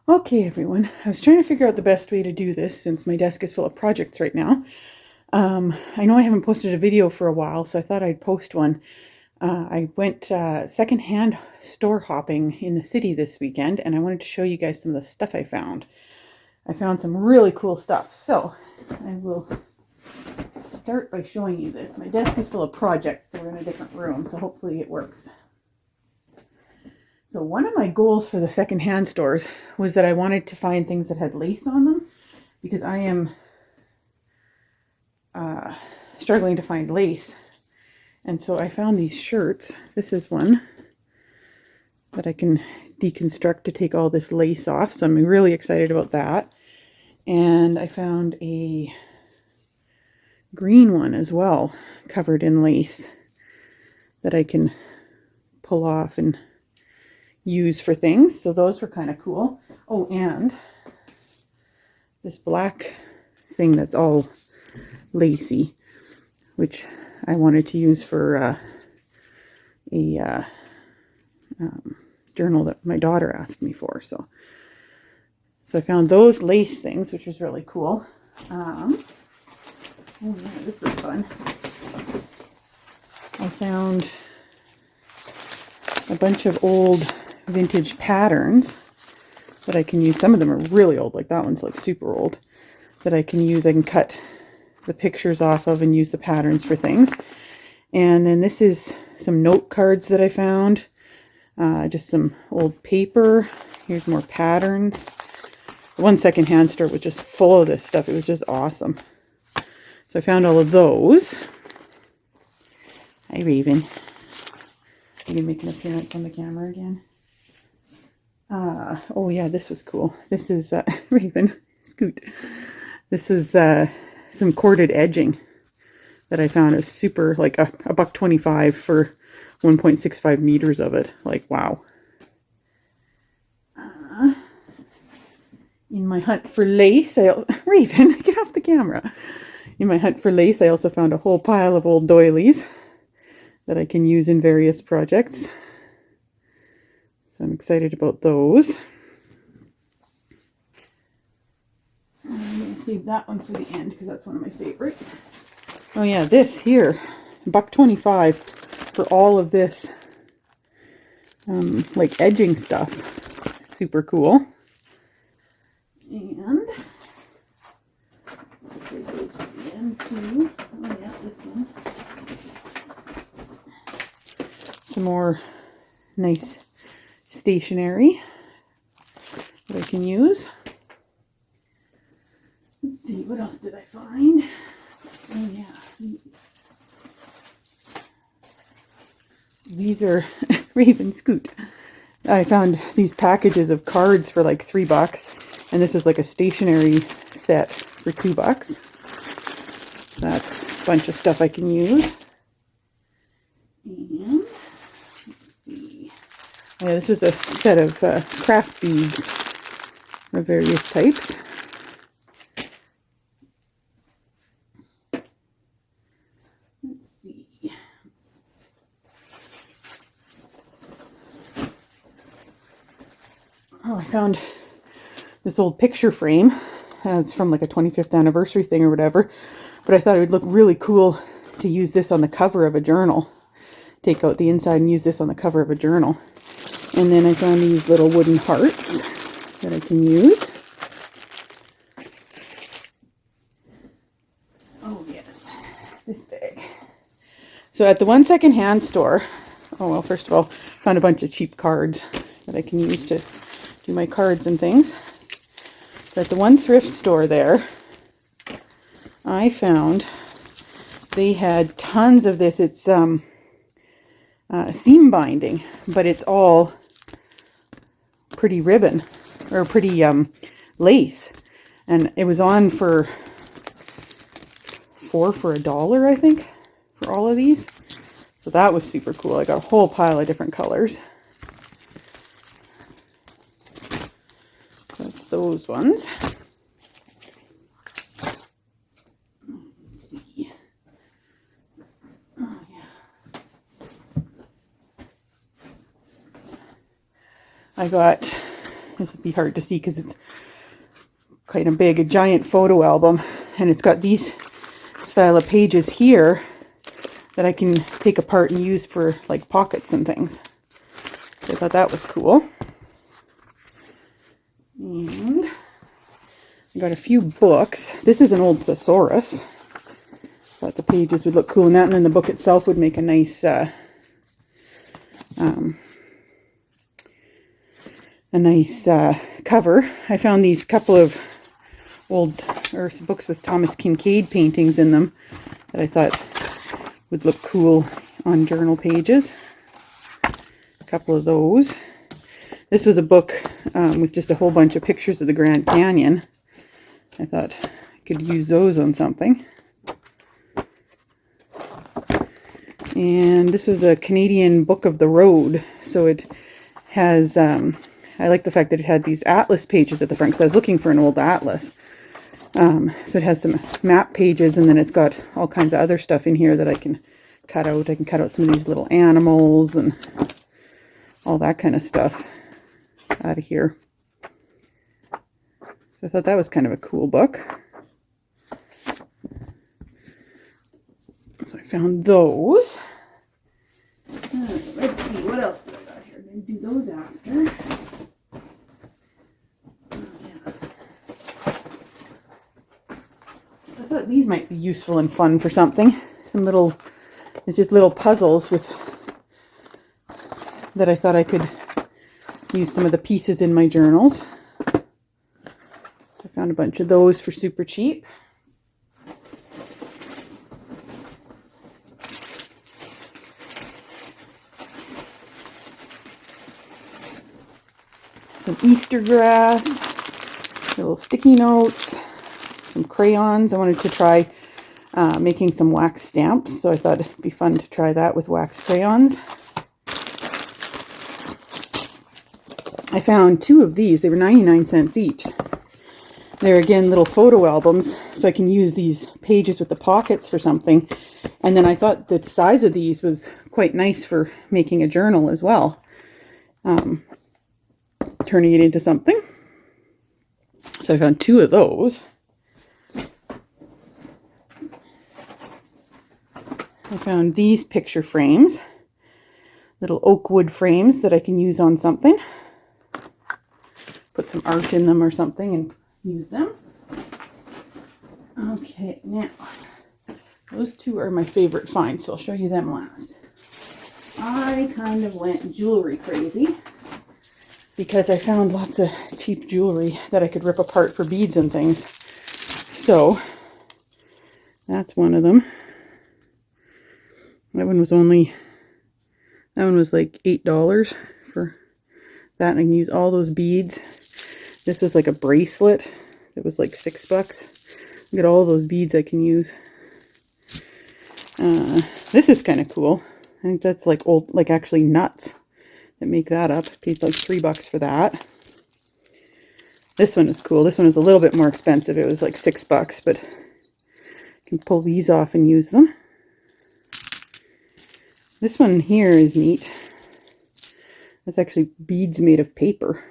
Okay, everyone. I was trying to figure out the best way to do this since my desk is full of projects right now. I know I haven't posted a video for a while, so I thought I'd post one. I went secondhand store hopping in the city this weekend, and I wanted to show you guys some of the stuff I found. I found some really cool stuff, so I will start by showing you this. My desk is full of projects, so we're in a different room, so hopefully it works. So one of my goals for the secondhand stores was that I wanted to find things that had lace on them, because I am struggling to find lace. And so I found these shirts. This is one that I can deconstruct to take all this lace off, so I'm really excited about that. And I found a green one as well, covered in lace, that I can pull off and use for things. So those were kind of cool. Oh, and this black thing that's all lacy, which I wanted to use for a journal that my daughter asked me for. So I found those lace things, which was really cool. Oh yeah, this was fun. I found a bunch of old vintage patterns that I can use. Some of them are really old, like that one's like super old, that I can use. I can cut the pictures off of and use the patterns for things. And then this is some note cards that I found, just some old paper. Here's more patterns. The one secondhand store was just full of this stuff. It was just awesome. So I found all of those. Hi, Raven. You can make an appearance on the camera again. Oh yeah, this was cool. This is Raven, scoot. This is some corded edging that I found. It was super, like $1.25 for 1.65 meters of it. Like, wow. In my hunt for lace, Raven, get off the camera. In my hunt for lace, I also found a whole pile of old doilies that I can use in various projects. So I'm excited about those. I'm going to save that one for the end because that's one of my favorites. Oh yeah, this here, $1.25 for all of this like edging stuff. Super cool. And oh yeah, this one. Some more nice stationery that I can use. Let's see, what else did I find? Oh yeah, these are Raven Scoot. I found these packages of cards for like $3, and this was like a stationery set for $2. That's a bunch of stuff I can use. And let's see. Yeah, this was a set of craft beads of various types. Let's see. Oh, I found this old picture frame. It's from like a 25th anniversary thing or whatever. But I thought it would look really cool to use this on the cover of a journal. Take out the inside and use this on the cover of a journal. And then I found these little wooden hearts that I can use. Oh yes, this bag. So at the one secondhand store, oh well, first of all, found a bunch of cheap cards that I can use to do my cards and things. But at the one thrift store there, I found they had tons of this. It's seam binding, but it's all pretty ribbon or pretty lace, and it was on for $4 for $1, I think, for all of these. So that was super cool. I got a whole pile of different colors. That's those ones. Let's see. Oh yeah. I got This would be hard to see because it's kind of big, a giant photo album, and it's got these style of pages here that I can take apart and use for like pockets and things. So I thought that was cool. And I got a few books. This is an old thesaurus. Thought the pages would look cool in that, and then the book itself would make a nice cover. I found these couple of old books with Thomas Kincaid paintings in them that I thought would look cool on journal pages. A couple of those. This was a book with just a whole bunch of pictures of the Grand Canyon. I thought I could use those on something. And this was a Canadian Book of the Road. So it has, I like the fact that it had these atlas pages at the front, because I was looking for an old atlas. So it has some map pages, and then it's got all kinds of other stuff in here that I can cut out. I can cut out some of these little animals and all that kind of stuff out of here. So I thought that was kind of a cool book. So I found those. Let's see, what else do I got here? I'm going to do those after. I thought these might be useful and fun for something. It's just little puzzles that I thought I could use some of the pieces in my journals. I found a bunch of those for super cheap. Some Easter grass, little sticky notes, some crayons. I wanted to try making some wax stamps, so I thought it'd be fun to try that with wax crayons. I found two of these. They were 99 cents each. They're, again, little photo albums, so I can use these pages with the pockets for something. And then I thought the size of these was quite nice for making a journal as well. Turning it into something. So I found two of those. I found these picture frames, little oak wood frames that I can use on something. Put some art in them or something and use them. Okay, now those two are my favorite finds, so I'll show you them last. I kind of went jewelry crazy because I found lots of cheap jewelry that I could rip apart for beads and things. So that's one of them. That one was like $8 for that. And I can use all those beads. This was like a bracelet. It was like $6. Look at all those beads I can use. This is kind of cool. I think that's like old, like actually nuts that make that up. I paid like $3 for that. This one is cool. This one is a little bit more expensive. It was like $6, but I can pull these off and use them. This one here is neat. It's actually beads made of paper,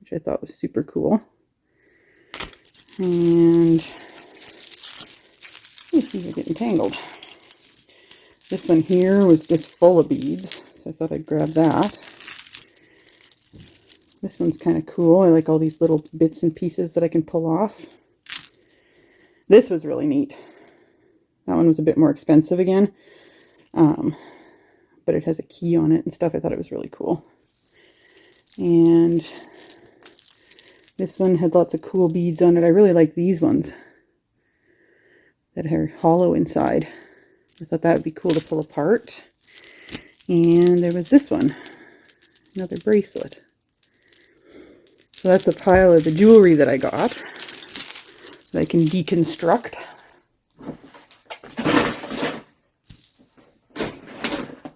which I thought was super cool. And these are getting tangled. This one here was just full of beads, so I thought I'd grab that. This one's kind of cool. I like all these little bits and pieces that I can pull off. This was really neat. That one was a bit more expensive again. But it has a key on it and stuff. I thought it was really cool. And this one had lots of cool beads on it. I really like these ones that are hollow inside. I thought that would be cool to pull apart. And there was this one, another bracelet. So that's a pile of the jewelry that I got that I can deconstruct.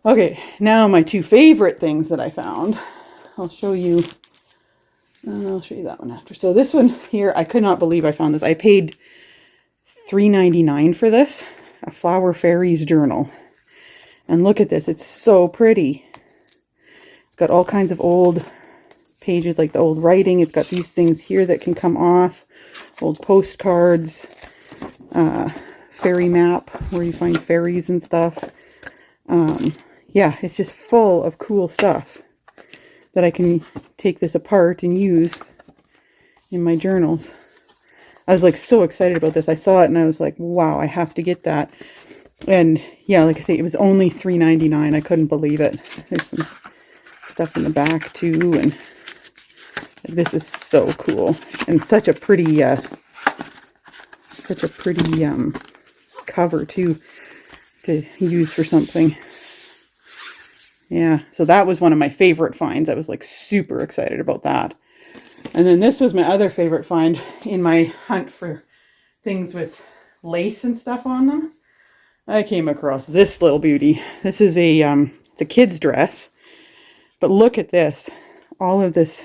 Okay, now my two favorite things that I found. I'll show you that one after. So this one here, I could not believe I found this. I paid $3.99 for this, a Flower Fairies journal. And look at this, it's so pretty. It's got all kinds of old pages, like the old writing. It's got these things here that can come off, old postcards, fairy map where you find fairies and stuff. Yeah, it's just full of cool stuff that I can take this apart and use in my journals. I was like so excited about this. I saw it and I was like, wow, I have to get that. And yeah, like I say, it was only $3.99. I couldn't believe it. There's some stuff in the back too, and this is so cool and such a pretty cover too to use for something. Yeah, so that was one of my favorite finds. I was like super excited about that. And then this was my other favorite find in my hunt for things with lace and stuff on them. I came across this little beauty. This is a it's a kid's dress, but look at this. All of this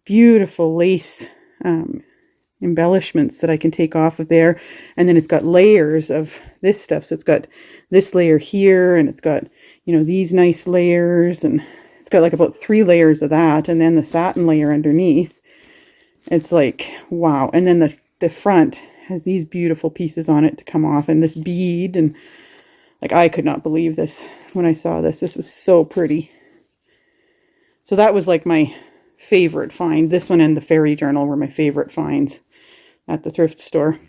beautiful lace embellishments that I can take off of there. And then it's got layers of this stuff. So it's got this layer here, and it's got, you know, these nice layers, and it's got like about 3 layers of that, and then the satin layer underneath. It's like, wow. And then the front has these beautiful pieces on it to come off, and this bead, and like I could not believe this when I saw this. This was so pretty. So that was like my favorite find. This one and the fairy journal were my favorite finds at the thrift store.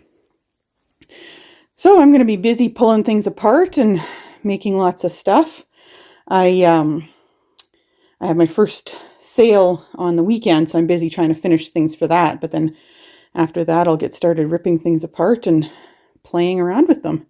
So I'm going to be busy pulling things apart and making lots of stuff. I have my first sale on the weekend, so I'm busy trying to finish things for that. But then after that, I'll get started ripping things apart and playing around with them.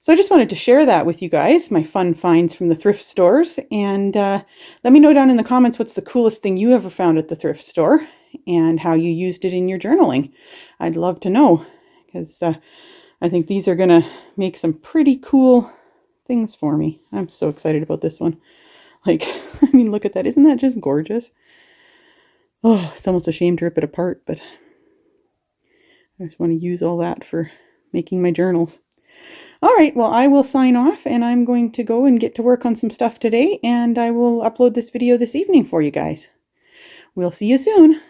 So I just wanted to share that with you guys, my fun finds from the thrift stores. And let me know down in the comments what's the coolest thing you ever found at the thrift store and how you used it in your journaling. I'd love to know, because I think these are going to make some pretty cool things for me. I'm so excited about this one. Like, I mean, look at that. Isn't that just gorgeous? Oh, it's almost a shame to rip it apart, but I just want to use all that for making my journals. All right, well, I will sign off, and I'm going to go and get to work on some stuff today, and I will upload this video this evening for you guys. We'll see you soon.